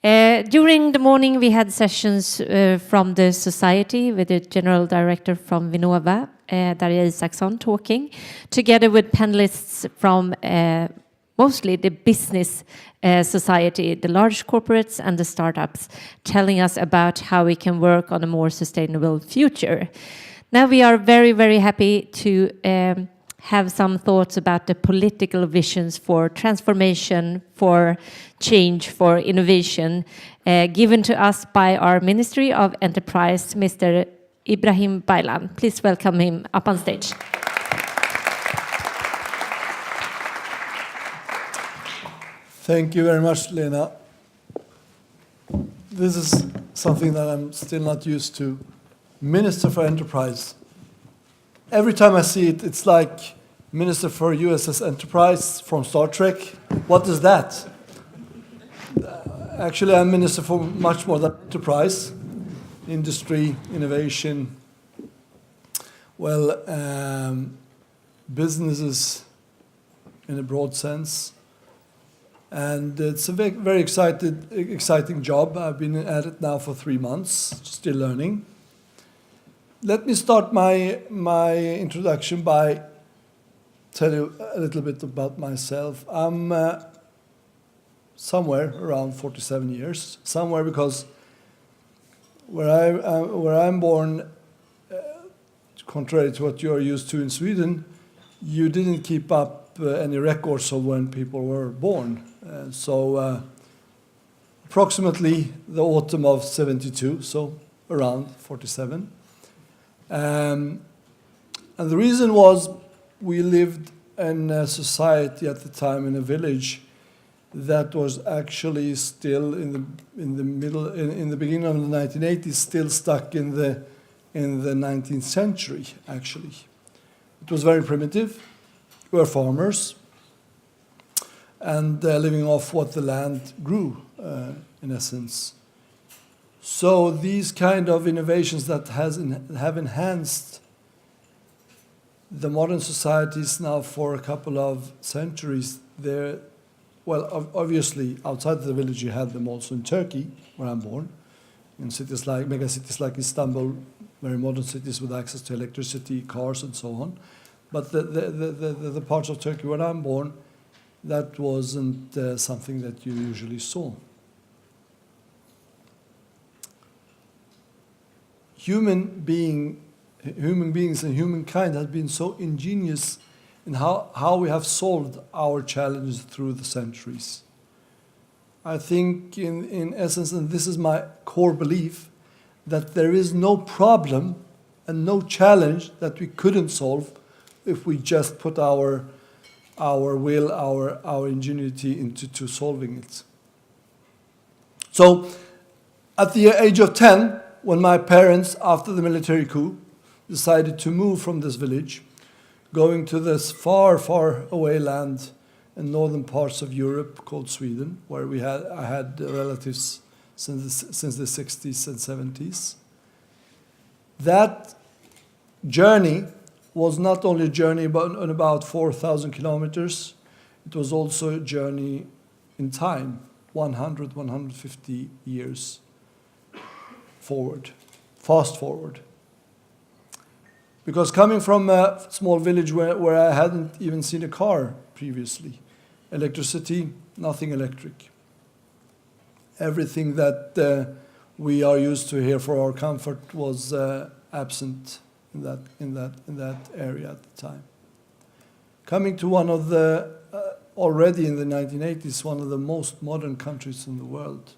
During the morning, we had sessions from the society with the general director from Vinnova, Darja Isaksson, talking, together with panelists from mostly the business society, the large corporates and the startups, telling us about how we can work on a more sustainable future. Now we are very, very happy to have some thoughts about the political visions for transformation, for change, for innovation, given to us by our Ministry of Enterprise, Mr. Ibrahim Baylan. Please welcome him up on stage. Thank you very much, Lena. This is something that I'm still not used to. Minister for Enterprise. Every time I see it, it's like Minister for USS Enterprise from Star Trek. What is that? Actually, I'm Minister for much more than enterprise, industry, innovation, well, businesses in a broad sense. And it's a very exciting job. I've been at it now for 3 months, still learning. Let me start my introduction by tell you a little bit about myself. I'm somewhere around 47 years, somewhere because where I'm born, contrary to what you're used to in Sweden, you didn't keep up any records of when people were born. So approximately the autumn of 72, so around 47. And the reason was we lived in a society at the time, in a village that was actually still in the beginning of the 1980s, still stuck in the 19th century, actually. It was very primitive. We were farmers and living off what the land grew, in essence. So these kind of innovations that have enhanced the modern societies now for a couple of centuries, well, obviously outside the village you had them also in Turkey, where I'm born, in cities like mega cities like Istanbul, very modern cities with access to electricity, cars, and so on. But the parts of Turkey where I'm born, that wasn't something that you usually saw. Human beings and humankind has been so ingenious in how we have solved our challenges through the centuries. I think in essence, and this is my core belief, that there is no problem and no challenge that we couldn't solve if we just put our will, our ingenuity into solving it. So at the age of 10, when my parents, after the military coup, decided to move from this village, going to this far, far away land in northern parts of Europe called Sweden, where I had relatives since the 60s and 70s. That journey was not only a journey on about 4,000 kilometers, it was also a journey in time, 100, 150 years forward, fast forward. Because coming from a small village where I hadn't even seen a car previously, electricity, nothing electric. Everything that we are used to here for our comfort was absent in that area at the time. Coming to one of the, already in the 1980s, one of the most modern countries in the world.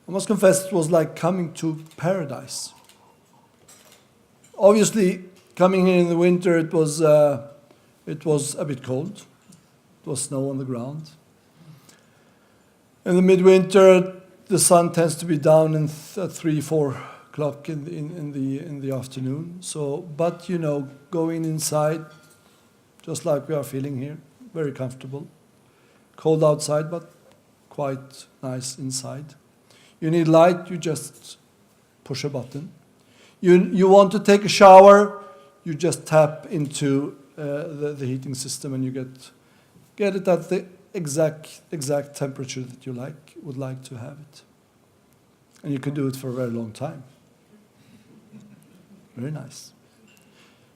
I must confess it was like coming to paradise. Obviously, coming here in the winter, it was a bit cold. It was snow on the ground. In the midwinter, the sun tends to be down at 3-4 o'clock in the afternoon. So, but you know, going inside, just like we are feeling here, very comfortable. Cold outside, but quite nice inside. You need light, you just push a button. You want to take a shower, you just tap into the heating system and you get it at exact temperature that you would like to have it. And you can do it for a very long time. Very nice.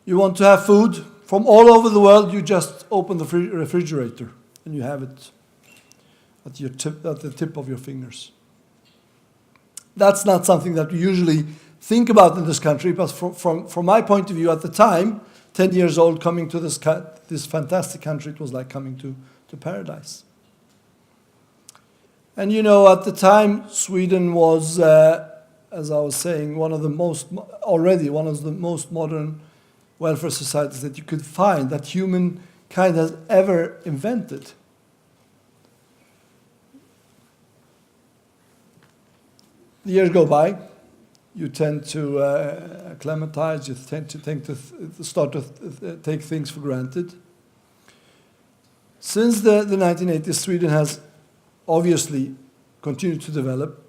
You want to have food from all over the world, you just open the refrigerator and you have it at the tip of your fingers. That's not something that we usually think about in this country, but from my point of view at the time, 10 years old, coming to this fantastic country, it was like coming to paradise. And you know, at the time, Sweden was, as I was saying, one of the most modern welfare societies that you could find, that humankind has ever invented. The years go by, you tend to acclimatize, you tend to start to take things for granted. Since the 1980s, Sweden has obviously continued to develop.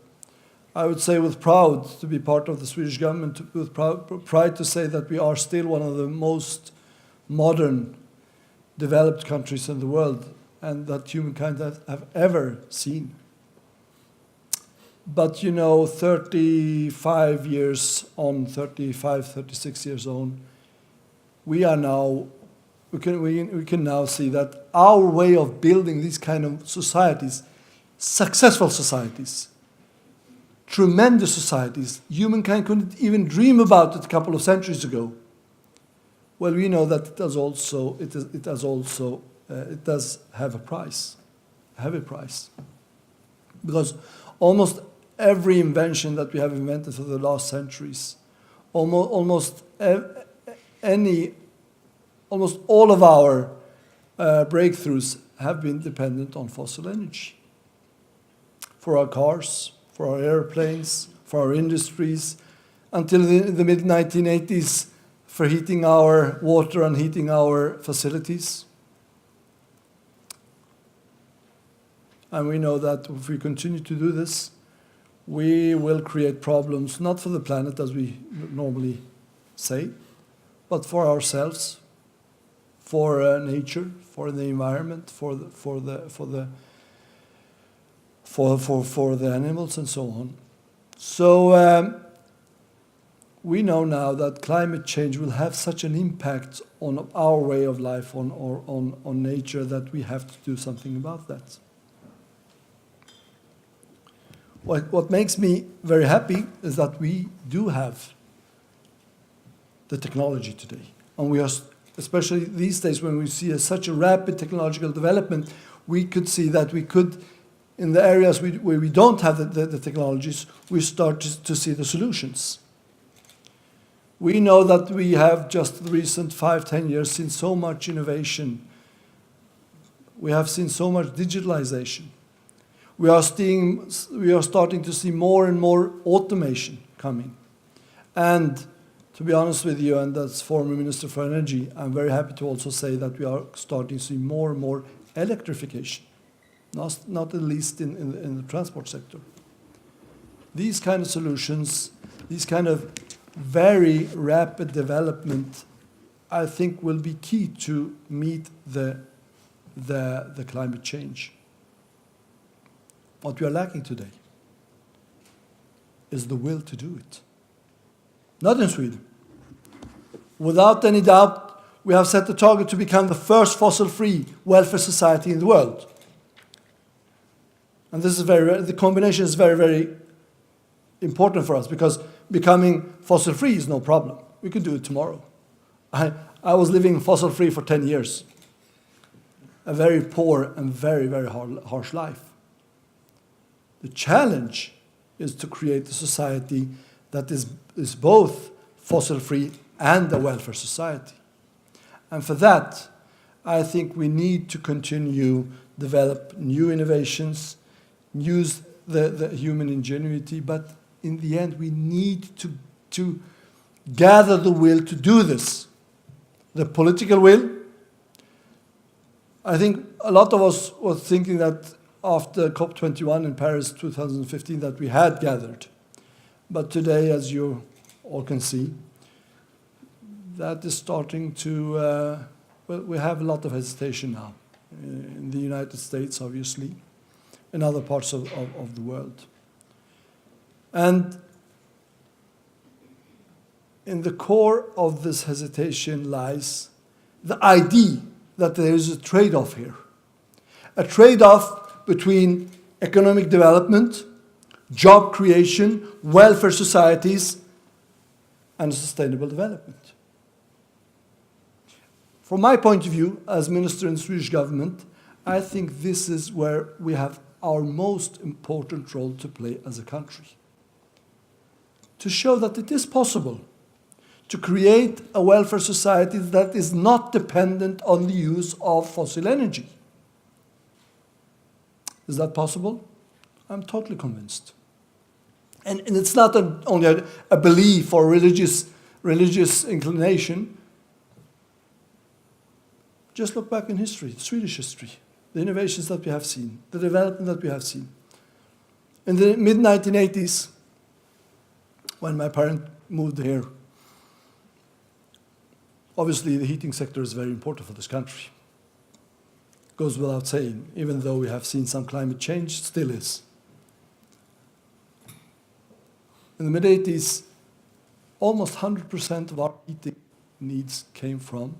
I would say with proud to be part of the Swedish government, with pride to say that we are still one of the most modern developed countries in the world and that humankind have ever seen. But you know, 35 years on, 36 years on, we can now see that our way of building these kind of societies, successful societies, tremendous societies, humankind couldn't even dream about it a couple of centuries ago. Well, we know that it does have a price, a heavy price, because almost every invention that we have invented for the last centuries, almost all of our breakthroughs have been dependent on fossil energy. For our cars, for our airplanes, for our industries, until the mid-1980s, for heating our water and heating our facilities. And we know that if we continue to do this, we will create problems, not for the planet as we normally say, but for ourselves, for nature, for the environment, for the animals and so on. So we know now that climate change will have such an impact on our way of life, on nature, that we have to do something about that. What makes me very happy is that we do have the technology today. And we are, especially these days when we see such a rapid technological development, we could see that we could, in the areas where we don't have the technologies, we start to see the solutions. We know that we have just the recent 5-10 years seen so much innovation. We have seen so much digitalization. We are starting to see more and more automation coming. And to be honest with you, and as former Minister for Energy, I'm very happy to also say that we are starting to see more and more electrification, not at least in the transport sector. These kind of solutions, these kind of very rapid development, I think will be key to meet the climate change. What we are lacking today is the will to do it. Not in Sweden. Without any doubt, we have set the target to become the first fossil-free welfare society in the world. And this is the combination is very, very important for us, because becoming fossil-free is no problem. We could do it tomorrow. I was living fossil-free for 10 years. A very poor and very, very harsh life. The challenge is to create a society that is both fossil-free and a welfare society. And for that, I think we need to continue develop new innovations, use the human ingenuity, but in the end, we need to gather the will to do this. The political will. I think a lot of us were thinking that after COP21 in Paris 2015 that we had gathered. But today, as you all can see, that is starting to, well, we have a lot of hesitation now. in the United States, obviously, and other parts of the world. And in the core of this hesitation lies the idea that there is a trade-off here. A trade-off between economic development, job creation, welfare societies, and sustainable development. From my point of view, as minister in the Swedish government, I think this is where we have our most important role to play as a country. To show that it is possible to create a welfare society that is not dependent on the use of fossil energy. Is that possible? I'm totally convinced. And it's not only a belief or religious inclination. Just look back in history, Swedish history, the innovations that we have seen, the development that we have seen. In the mid-1980s, when my parents moved here, obviously the heating sector is very important for this country. Goes without saying, even though we have seen some climate change, still is. In the mid-80s, almost 100% of our heating needs came from,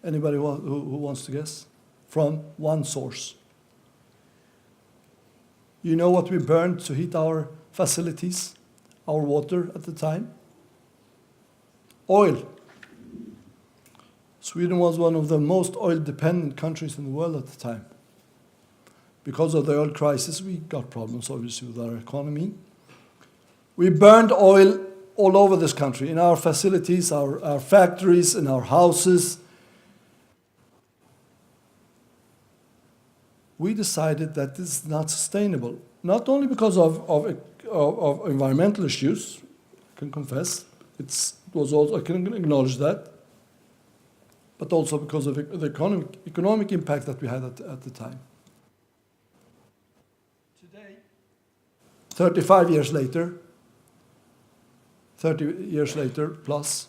anybody who wants to guess? From one source. You know what we burned to heat our facilities, our water at the time? Oil. Sweden was one of the most oil-dependent countries in the world at the time. Because of the oil crisis, we got problems, obviously, with our economy. We burned oil all over this country, in our facilities, our factories, in our houses. We decided that this is not sustainable, not only because of environmental issues, I can confess, it was also, I can acknowledge that, but also because of the economic impact that we had at the time. Today, 35 years later, 30 years later plus,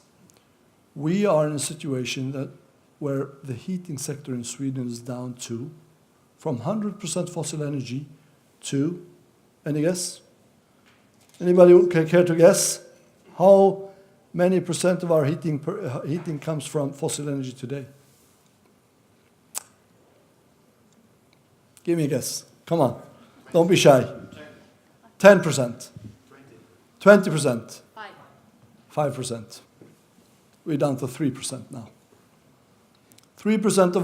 we are in a situation where the heating sector in Sweden is down to, from 100% fossil energy to, any guess? Anybody care to guess how many percent of our heating comes from fossil energy today? Give me a guess. Come on. Don't be shy. 10%. 20%. 5%. We're down to 3% now. 3%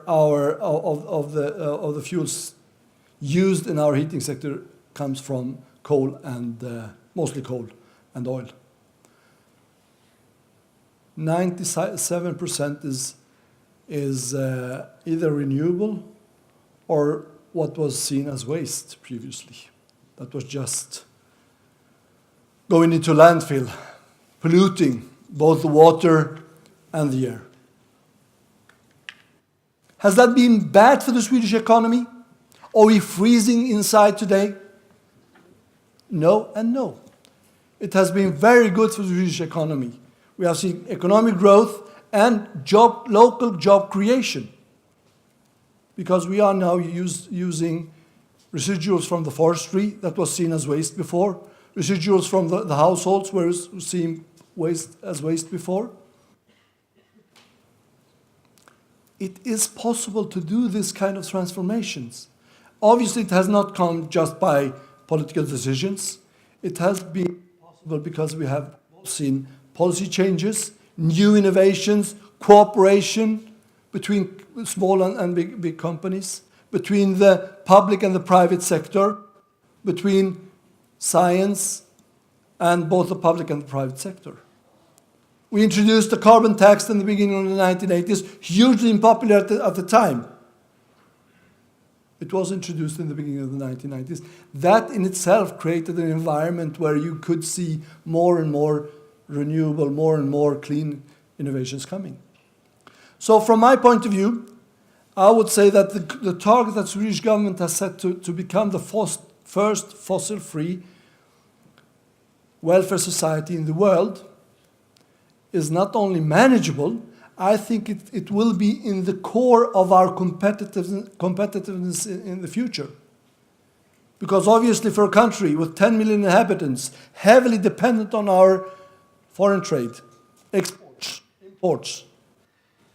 of the fuels used in our heating sector comes from coal and mostly coal and oil. 97% is either renewable or what was seen as waste previously. That was just going into landfill, polluting both the water and the air. Has that been bad for the Swedish economy? Are we freezing inside today? No and no. It has been very good for the Swedish economy. We have seen economic growth and local job creation, because we are now using residuals from the forestry that was seen as waste before, residuals from the households were seen as waste before. It is possible to do this kind of transformations. Obviously, it has not come just by political decisions. It has been possible because we have seen policy changes, new innovations, cooperation between small and big companies, between the public and the private sector, between science and both the public and the private sector. We introduced the carbon tax in the beginning of the 1980s, hugely unpopular at the time. It was introduced in the beginning of the 1990s. That in itself created an environment where you could see more and more renewable, more and more clean innovations coming. So from my point of view, I would say that the target that the Swedish government has set to become the first fossil-free welfare society in the world is not only manageable, I think it will be in the core of our competitiveness in the future. Because obviously for a country with 10 million inhabitants, heavily dependent on our foreign trade, exports, imports,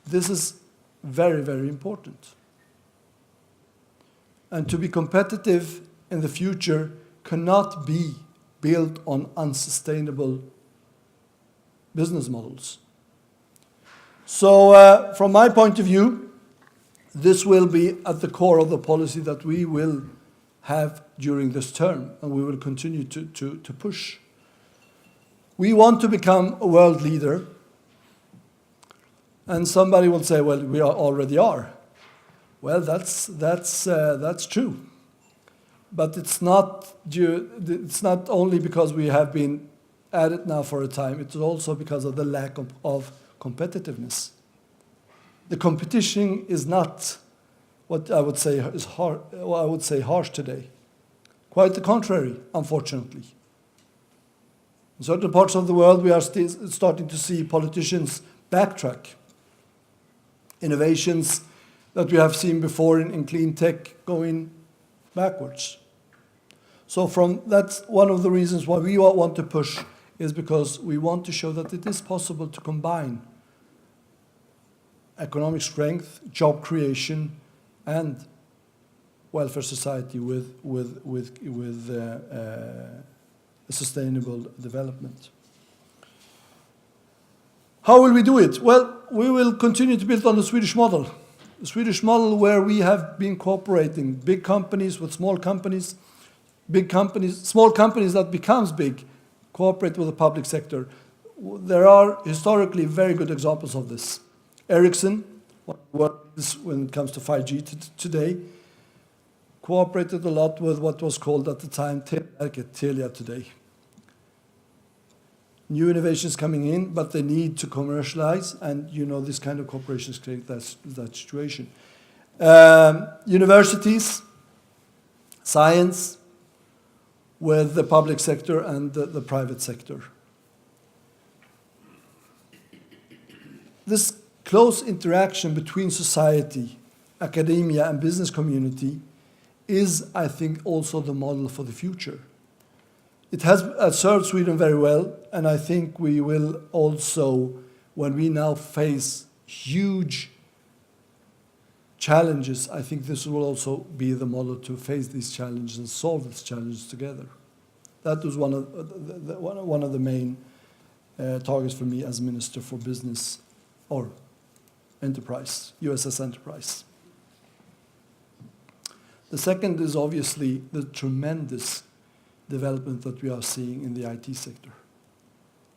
this is very, very important. And to be competitive in the future cannot be built on unsustainable business models. So from my point of view, this will be at the core of the policy that we will have during this term, and we will continue to push. We want to become a world leader, and somebody will say, well, we already are. Well, that's true. But it's not only because we have been at it now for a time, it's also because of the lack of competitiveness. The competition is not what I would say is harsh today. Quite the contrary, unfortunately. In certain parts of the world, we are starting to see politicians backtrack. Innovations that we have seen before in clean tech going backwards. So that's one of the reasons why we want to push, is because we want to show that it is possible to combine economic strength, job creation, and welfare society with sustainable development. How will we do it? Well, we will continue to build on the Swedish model. The Swedish model where we have been cooperating, big companies with small companies, big companies, small companies that becomes big, cooperate with the public sector. There are historically very good examples of this. Ericsson, when it comes to 5G today, cooperated a lot with what was called at the time Telia today. New innovations coming in, but they need to commercialize, and this kind of corporations create that situation. Universities, science, with the public sector and the private sector. This close interaction between society, academia, and business community is, I think, also the model for the future. It has served Sweden very well, and I think we will also, when we now face huge challenges, I think this will also be the model to face these challenges and solve these challenges together. That was one of the main targets for me as Minister for Business or Enterprise, USS Enterprise. The second is obviously the tremendous development that we are seeing in the IT sector.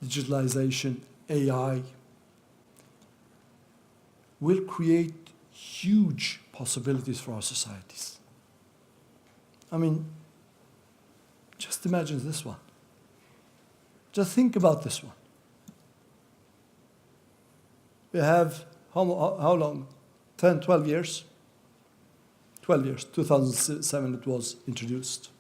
Digitalization, AI, will create huge possibilities for our societies. I mean, just imagine this one. Just think about this one. We have, how long? 10, 12 years? 12 years, 2007 it was introduced.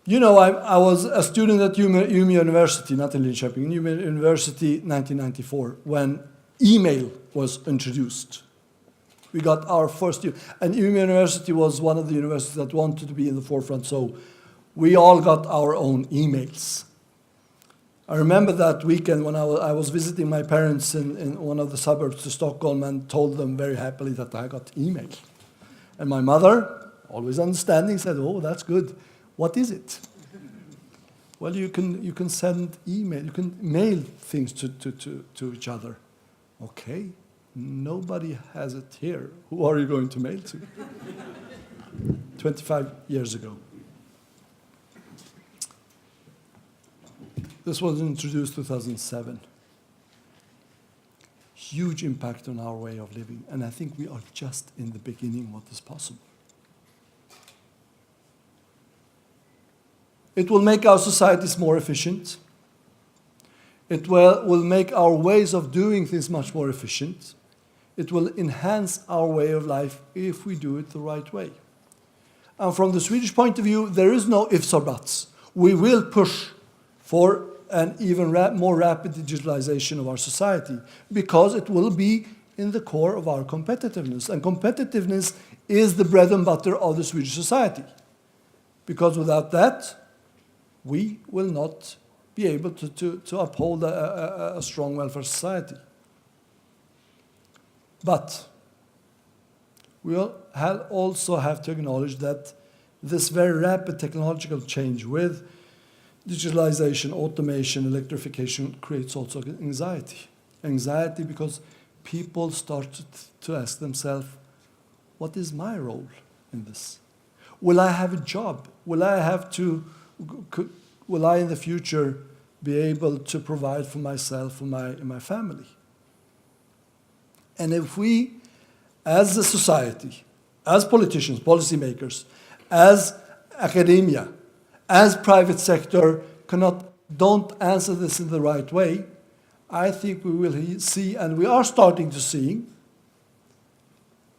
I was a student at Umeå University, not in Linköping, Umeå University 1994, when email was introduced. We got our first year. And Umeå University was one of the universities that wanted to be in the forefront, so we all got our own emails. I remember that weekend when I was visiting my parents in one of the suburbs to Stockholm and told them very happily that I got email. And my mother, always understanding, said, "Oh, that's good. What is it?" Well, you can send email, you can mail things to each other. Okay, nobody has it here. Who are you going to mail to? 25 years ago. This was introduced 2007. Huge impact on our way of living, and I think we are just in the beginning of what is possible. It will make our societies more efficient. It will make our ways of doing things much more efficient. It will enhance our way of life if we do it the right way. And from the Swedish point of view, there is no ifs or buts. We will push for and even more rapid digitalization of our society, because it will be in the core of our competitiveness. And competitiveness is the bread and butter of the Swedish society. Because without that, we will not be able to uphold a strong welfare society. But we also have to acknowledge that this very rapid technological change with digitalization, automation, electrification creates also anxiety. Anxiety because people start to ask themselves, what is my role in this? Will I have a job? Will I in the future be able to provide for myself and my family? And if we, as a society, as politicians, policymakers, as academia, as private sector, don't answer this in the right way, I think we will see, and we are starting to see,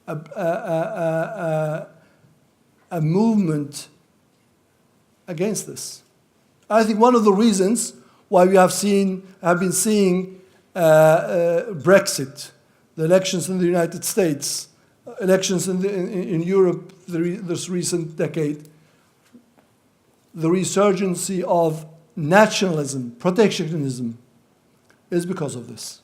a movement against this. I think one of the reasons why we have been seeing Brexit, the elections in the United States, elections in Europe this recent decade, the resurgence of nationalism, protectionism, is because of this.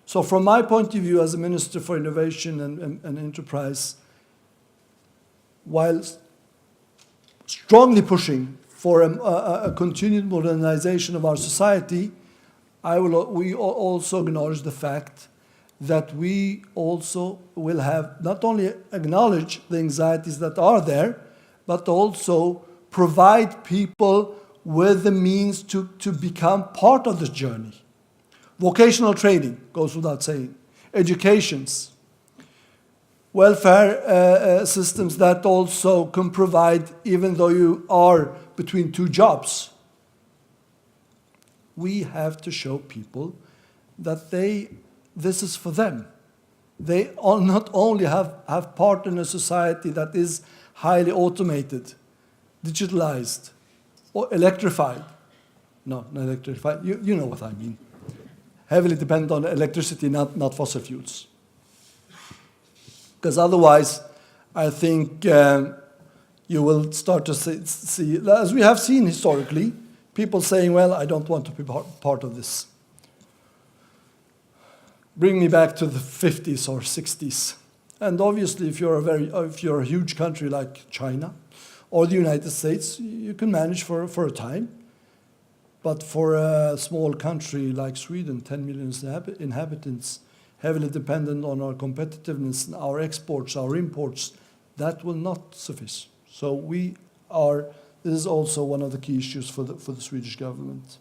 So from my point of view as a Minister for Innovation and Enterprise, while strongly pushing for a continued modernization of our society, we also acknowledge the fact that we also will have not only acknowledge the anxieties that are there, but also provide people with the means to become part of this journey. Vocational training goes without saying. Educations. Welfare systems that also can provide, even though you are between two jobs. We have to show people that this is for them. They not only have part in a society that is highly automated, digitalized, or electrified. No, not electrified. You know what I mean. Heavily dependent on electricity, not fossil fuels. Because otherwise, I think you will start to see, as we have seen historically, people saying, well, I don't want to be part of this. Bring me back to the 50s or 60s. And obviously, if you're a huge country like China or the United States, you can manage for a time. But for a small country like Sweden, 10 million inhabitants, heavily dependent on our competitiveness, our exports, our imports, that will not suffice. So this is also one of the key issues for the Swedish government.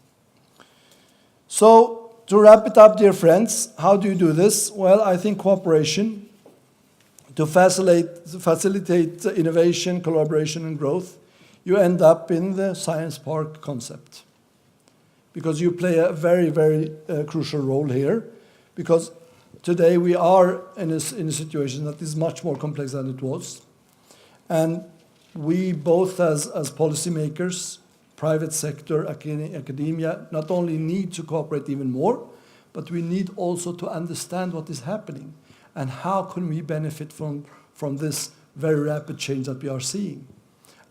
So to wrap it up, dear friends, how do you do this? Well, I think cooperation to facilitate innovation, collaboration, and growth. You end up in the science park concept, because you play a very, very crucial role here, because today we are in a situation that is much more complex than it was. And we both as policymakers, private sector, academia, not only need to cooperate even more, but we need also to understand what is happening and how can we benefit from this very rapid change that we are seeing.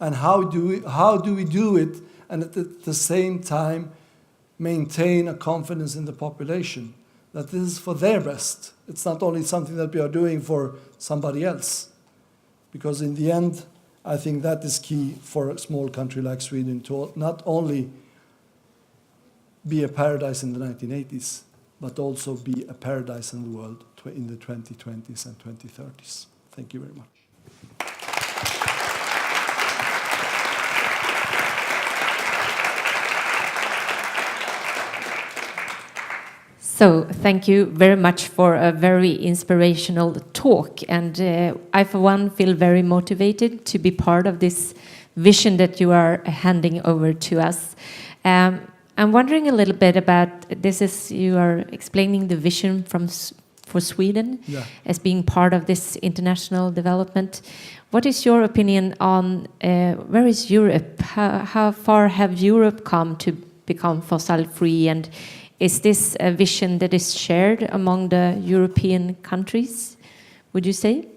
And how do we do it and at the same time maintain a confidence in the population that this is for their best. It's not only something that we are doing for somebody else. Because in the end, I think that is key for a small country like Sweden to not only be a paradise in the 1980s, but also be a paradise in the world in the 2020s and 2030s. Thank you very much. So thank you very much for a very inspirational talk. And I, for one, feel very motivated to be part of this vision that you are handing over to us. I'm wondering a little bit about you are explaining the vision for Sweden as being part of this international development. What is your opinion on where is Europe? How far have Europe come to become fossil-free? And is this a vision that is shared among the European countries, would you say?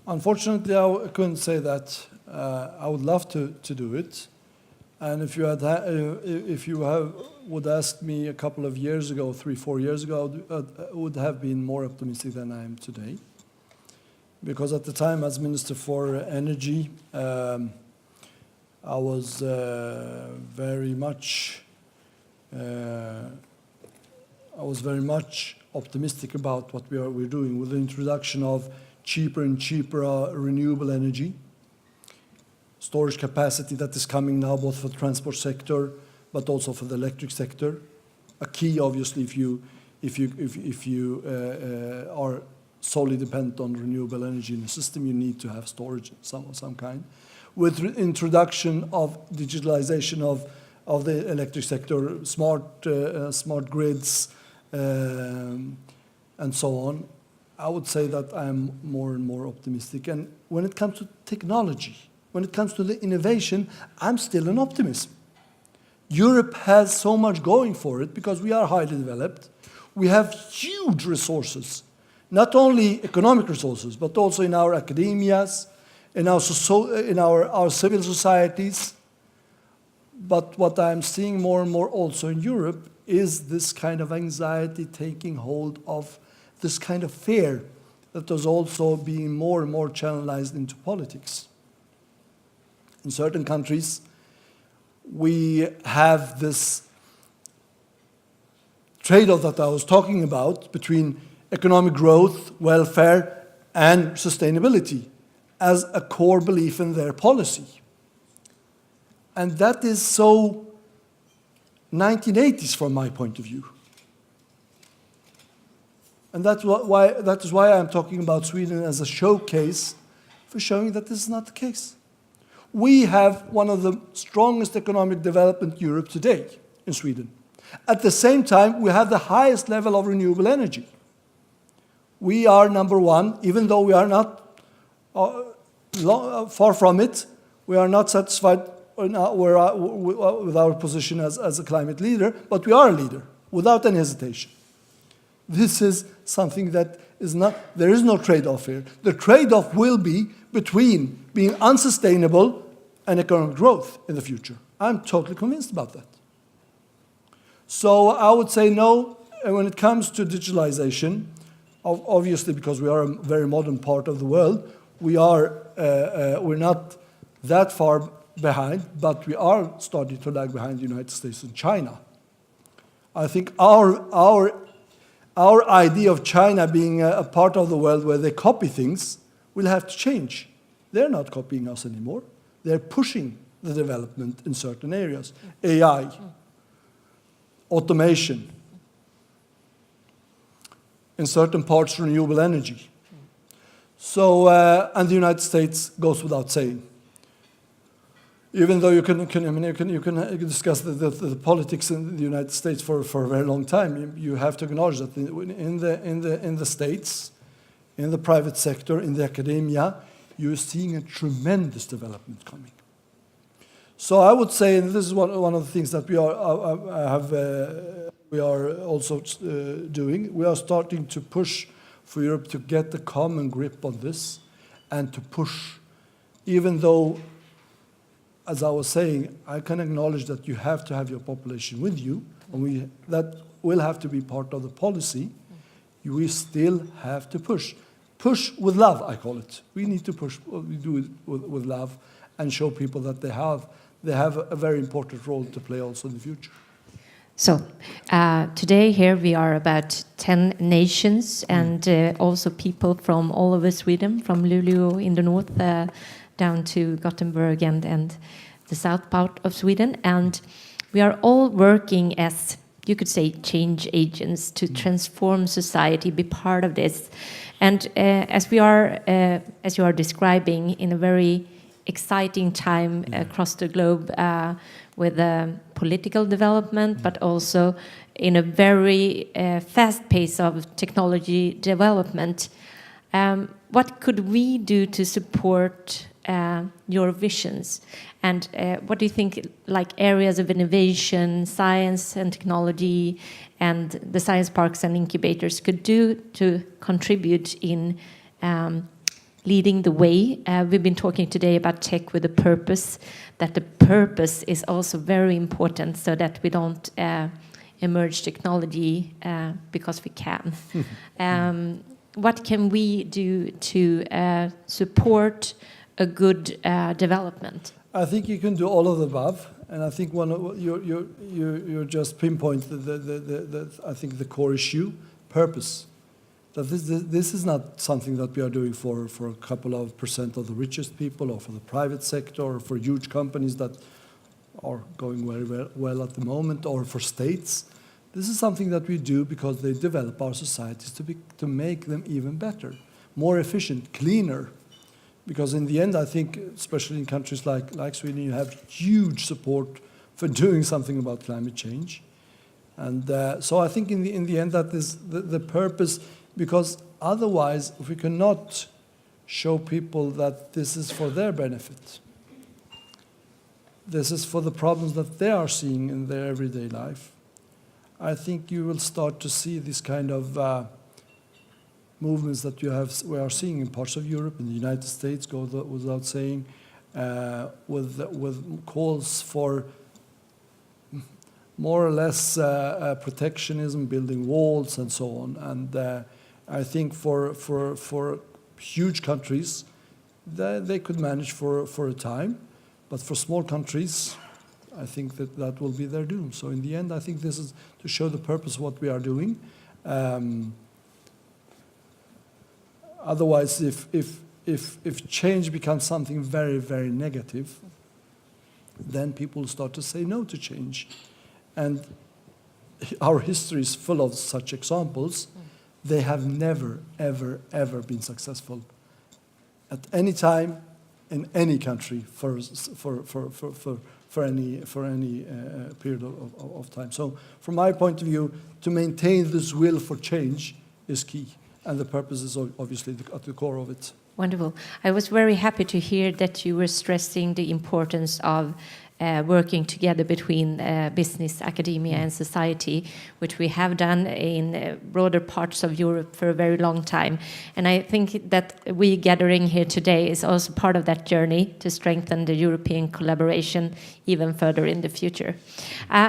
Unfortunately, I couldn't say that. I would love to do it. And if you would ask me a couple of years ago, 3-4 years ago, I would have been more optimistic than I am today. Because at the time, as Minister for Energy, I was very much optimistic about what we're doing with the introduction of cheaper and cheaper renewable energy, storage capacity that is coming now both for the transport sector but also for the electric sector. A key, obviously, if you are solely dependent on renewable energy in the system, you need to have storage of some kind. With introduction of digitalization of the electric sector, smart grids, and so on, I would say that I'm more and more optimistic. And when it comes to technology, when it comes to the innovation, I'm still an optimist. Europe has so much going for it because we are highly developed. We have huge resources, not only economic resources, but also in our academias, in our civil societies. But what I'm seeing more and more also in Europe is this kind of anxiety taking hold of this kind of fear that is also being more and more channelized into politics. In certain countries, we have this trade-off that I was talking about between economic growth, welfare, and sustainability as a core belief in their policy. And that is so 1980s from my point of view. And that is why I'm talking about Sweden as a showcase for showing that this is not the case. We have one of the strongest economic development in Europe today in Sweden. At the same time, we have the highest level of renewable energy. We are number one, even though we are not far from it. We are not satisfied with our position as a climate leader, but we are a leader without any hesitation. This is something that is not, there is no trade-off here. The trade-off will be between being unsustainable and economic growth in the future. I'm totally convinced about that. So I would say no, when it comes to digitalization, obviously because we are a very modern part of the world, we're not that far behind, but we are starting to lag behind the United States and China. I think our idea of China being a part of the world where they copy things will have to change. They're not copying us anymore. They're pushing the development in certain areas. AI, automation, in certain parts renewable energy. So, and the United States goes without saying. Even though you can discuss the politics in the United States for a very long time, you have to acknowledge that in the states, in the private sector, in the academia, you're seeing a tremendous development coming. So I would say, and this is one of the things that we are also doing. We are starting to push for Europe to get a common grip on this, and to push, even though, as I was saying, I can acknowledge that you have to have your population with you, and that will have to be part of the policy. We still have to push. Push with love, I call it. We need to push, we do it with love, and show people that they have a very important role to play also in the future. So today here we are about 10 nations and also people from all over Sweden, from Luleå in the north down to Gothenburg and the south part of Sweden. And we are all working as, you could say, change agents to transform society, be part of this. And as you are describing, in a very exciting time across the globe with political development, but also in a very fast pace of technology development. What could we do to support your visions, and what do you think, like areas of innovation, science and technology, and the science parks and incubators could do to contribute in leading the way? We've been talking today about tech with a purpose, that the purpose is also very important so that we don't emerge technology because we can. What can we do to support a good development? I think you can do all of the above, and I think one of you just pinpointed I think the core issue, purpose. That this is not something that we are doing for a couple of % of the richest people, or for the private sector, or for huge companies that are going very well at the moment, or for states. This is something that we do because they develop our societies to make them even better, more efficient, cleaner. Because in the end, I think, especially in countries like Sweden, you have huge support for doing something about climate change. And so I think in the end that is the purpose, because otherwise, if we cannot show people that this is for their benefit, this is for the problems that they are seeing in their everyday life, I think you will start to see this kind of movements that we are seeing in parts of Europe, in the United States, go without saying, with calls for more or less protectionism, building walls and so on. And I think for huge countries, they could manage for a time, but for small countries, I think that will be their doom. So in the end, I think this is to show the purpose of what we are doing. Otherwise, if change becomes something very, very negative, then people start to say no to change. And our history is full of such examples. They have never, ever, ever been successful at any time in any country for any period of time. So from my point of view, to maintain this will for change is key. And the purpose is obviously at the core of it. Wonderful. I was very happy to hear that you were stressing the importance of working together between business, academia and society, which we have done in broader parts of Europe for a very long time. And I think that we gathering here today is also part of that journey to strengthen the European collaboration even further in the future.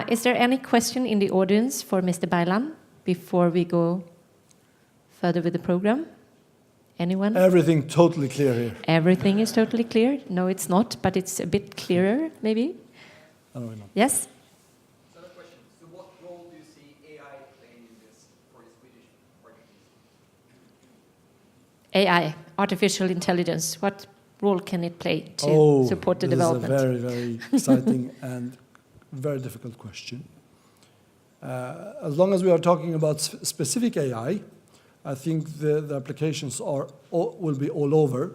Is there any question in the audience for Mr. Baylan before we go further with the program? Anyone? Everything totally clear here. Everything is totally clear? No, it's not, but it's a bit clearer, maybe? I don't know. Yes? So the question, so what role do you see AI playing in this for the Swedish organization? AI, artificial intelligence, what role can it play to support the development? This is a very, very exciting and very difficult question. As long as we are talking about specific AI, I think the applications will be all over.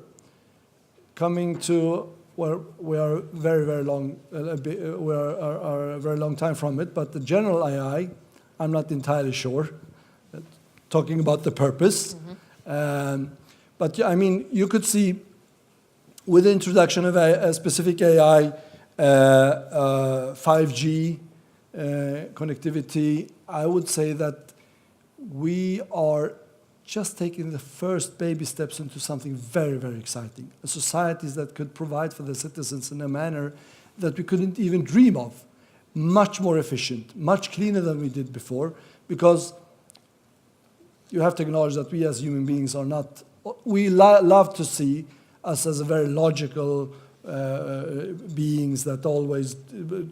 Coming to where we are very, very long, we are a very long time from it, but the general AI, I'm not entirely sure. Talking about the purpose. But I mean, you could see with the introduction of a specific AI, 5G connectivity, I would say that we are just taking the first baby steps into something very, very exciting. A society that could provide for the citizens in a manner that we couldn't even dream of. Much more efficient, much cleaner than we did before, because you have to acknowledge that we as human beings are not, we love to see us as a very logical beings that always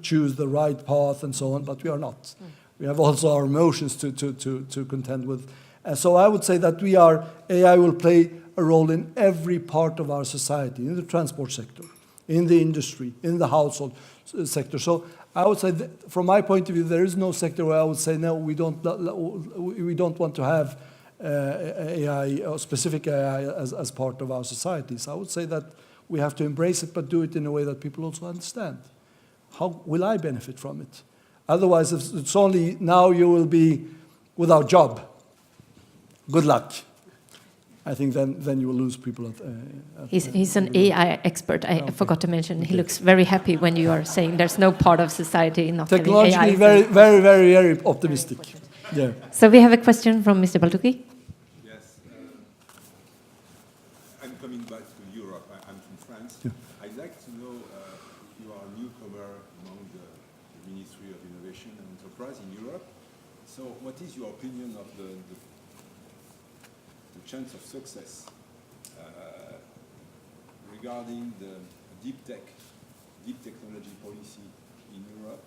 choose the right path and so on, but we are not. We have also our emotions to contend with. So I would say that AI will play a role in every part of our society, in the transport sector, in the industry, in the household sector. So I would say that from my point of view, there is no sector where I would say, no, we don't want to have AI, or specific AI as part of our society. So I would say that we have to embrace it, but do it in a way that people also understand. How will I benefit from it? Otherwise, if it's only now you will be without job. Good luck. I think then you will lose people He's an AI expert. I forgot to mention. He looks very happy when you are saying there's no part of society not having AI. Technologically very optimistic. Yeah. So we have a question from Mr. Baltuki. Yes. I'm coming back to Europe. I'm from France. Yeah. I'd like to know if you are a newcomer among the Ministry of Innovation and Enterprise in Europe. So what is your opinion of the chance of success regarding the deep technology policy in Europe,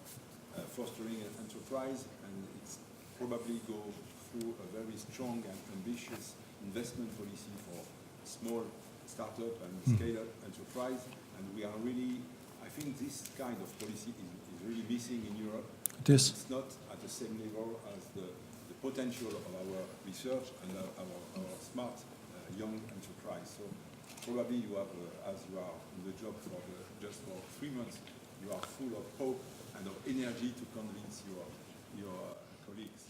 fostering an enterprise, and it's probably go through a very strong and ambitious investment policy for small startup and scale-up enterprise, and we are really, I think this kind of policy is really missing in Europe. It is. It's not at the same level as the potential of our research and our smart young enterprise. So probably you have, as you are in the job just for 3 months, you are full of hope and of energy to convince your colleagues.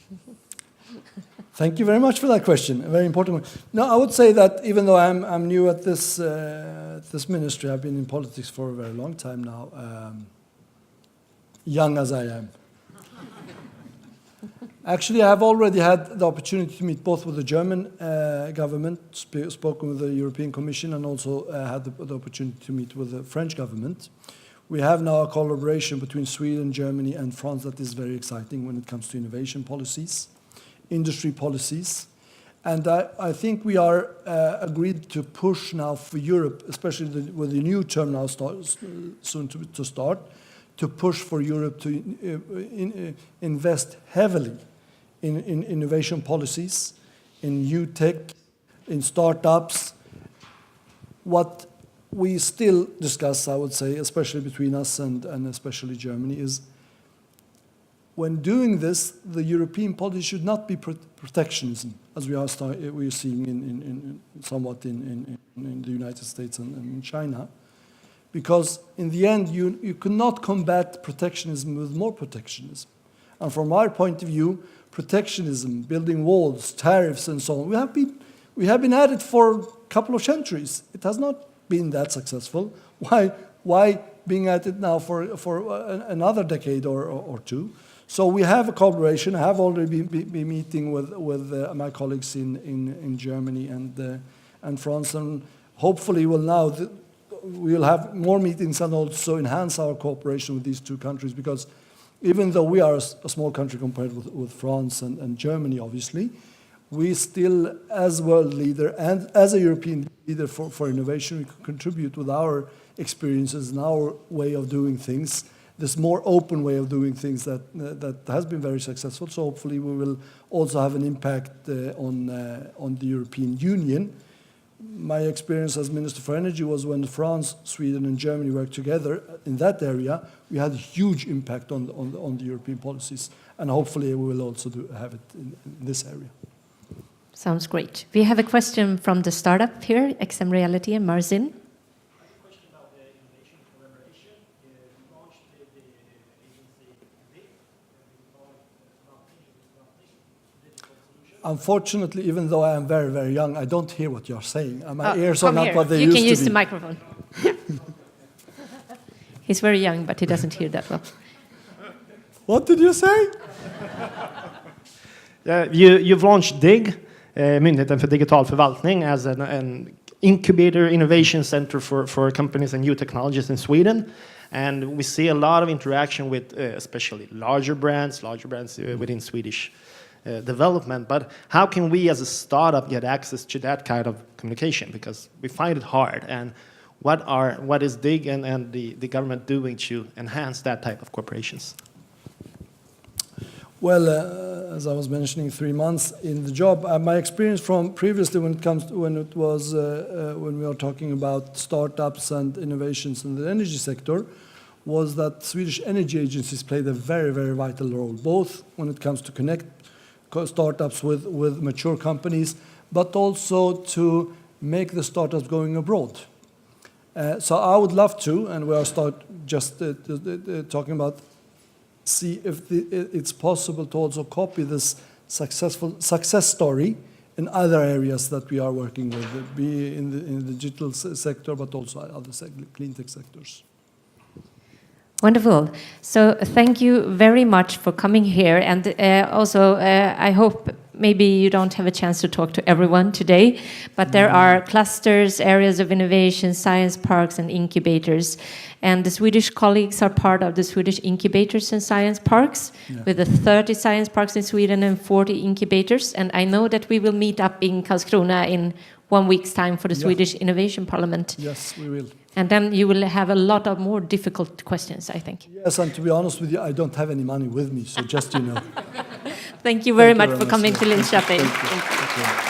Thank you very much for that question. A very important one. No, I would say that even though I'm new at this ministry, I've been in politics for a very long time now, young as I am. Actually, I have already had the opportunity to meet both with the German government, spoken with the European Commission, and also had the opportunity to meet with the French government. We have now a collaboration between Sweden, Germany, and France that is very exciting when it comes to innovation policies, industry policies. And I think we are agreed to push now for Europe, especially with the new term now soon to start, to push for Europe to invest heavily in innovation policies, in new tech, in startups. What we still discuss, I would say, especially between us and especially Germany, is when doing this, the European policy should not be protectionism, as we are seeing in somewhat in the United States and in China. Because in the end, you cannot combat protectionism with more protectionism. And from our point of view, protectionism, building walls, tariffs, and so on, we have been at it for a couple of centuries. It has not been that successful. Why being at it now for another decade or two? So we have a collaboration. I have already been meeting with my colleagues in Germany and France, and hopefully we'll have more meetings and also enhance our cooperation with these two countries, because even though we are a small country compared with France and Germany, obviously, we still, as world leader and as a European leader for innovation, we can contribute with our experiences and our way of doing things, this more open way of doing things that has been very successful. So hopefully we will also have an impact on the European Union. My experience as Minister for Energy was when France, Sweden, and Germany worked together in that area. We had a huge impact on the European policies, and hopefully we will also have it in this area. Sounds great. We have a question from the startup here, XM Reality and Marzin. I have a question about the innovation collaboration. You launched the agency DIG, Digital Solutions. Unfortunately, even though I am very, very young, I don't hear what you're saying. My ears are not what they used used to be. You can use the microphone. He's very young, but he doesn't hear that well. What did you say? You've launched DIG, Myndigheten för digital förvaltning, as an incubator innovation center for companies and new technologies in Sweden. And we see a lot of interaction with especially larger brands within Swedish development. But how can we as a startup get access to that kind of communication? Because we find it hard. And what is DIG and the government doing to enhance that type of corporations? Well, as I was mentioning, 3 months in the job, my experience from previously when we were talking about startups and innovations in the energy sector, was that Swedish energy agencies played a very, very vital role, both when it comes to connect startups with mature companies, but also to make the startups going abroad. So I would love to, and we are talking about, see if it's possible to also copy this success story in other areas that we are working with, be in the digital sector, but also other clean tech sectors. Wonderful. So thank you very much for coming here. And also, I hope maybe you don't have a chance to talk to everyone today, but there are clusters, areas of innovation, science parks, and incubators. And the Swedish colleagues are part of the Swedish incubators and science parks, with the 30 science parks in Sweden and 40 incubators. And I know that we will meet up in Karlskrona in 1 week's time for the Swedish Innovation Parliament. Yes, we will. And then you will have a lot of more difficult questions, I think. Yes, and to be honest with you, I don't have any money with me, so just, you know. Thank you very much for coming to Linköping. Thank you.